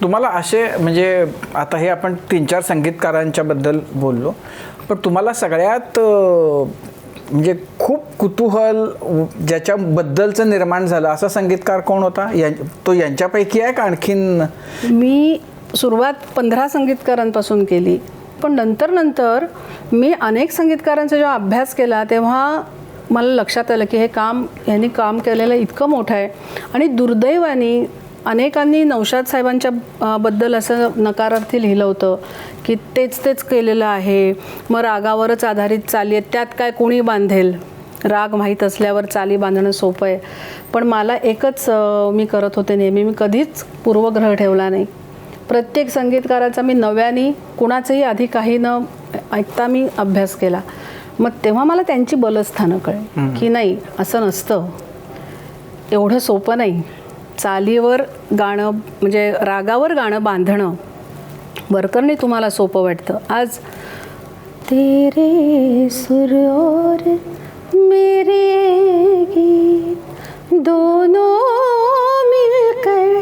तुम्हाला असे म्हणजे आता हे आपण 3-4 संगीतकारांच्या बद्दल बोललो, पण तुम्हाला सगळ्यात म्हणजे खूप कुतूहल ज्याच्याबद्दलचं निर्माण झालं असा संगीतकार कोण होता? तो यांच्यापैकी आहे का आणखीन? मी सुरुवात 15 संगीतकारांपासून केली, पण नंतर मी अनेक संगीतकारांचा जेव्हा अभ्यास केला तेव्हा मला लक्षात आलं की हे काम यांनी काम केलेलं इतकं मोठं आहे. आणि दुर्दैवाने अनेकांनी नौशाद साहेबांच्या बद्दल असं नकारार्थी लिहिलं होतं की तेच केलेलं आहे, मग रागावरच आधारित चाली आहेत, त्यात काय कोणी बांधेल, राग माहीत असल्यावर चाली बांधणं सोपं आहे. पण मला एकच मी करत होते नेहमी, मी कधीच पूर्वग्रह ठेवला नाही. प्रत्येक संगीतकाराचा मी नव्याने कुणाचंही आधी काही न ऐकता मी अभ्यास केला. मग तेव्हा मला त्यांची बलस्थानं कळली की नाही, असं नसतं, एवढं सोपं नाही. चालीवर गाणं म्हणजे रागावर गाणं बांधणं वरकरणी तुम्हाला सोपं वाटतं. आज तेरे सुर और मेरे गीत दोनों मिलकर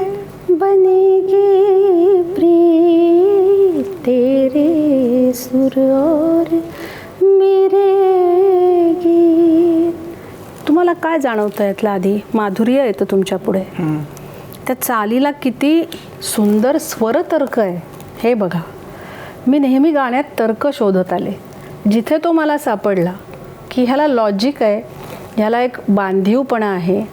बनेगी प्रीत, तेरे सुर और मेरे गीत. तुम्हाला काय जाणवतं यातलं? आधी माधुर्य येतं तुमच्या पुढे, त्या चालीला किती सुंदर स्वरतर्क आहे हे बघा. मी नेहमी गाण्यात तर्क शोधत आले, जिथे तो मला सापडला की ह्याला लॉजिक आहे, ह्याला एक बांधीवपणा आहे,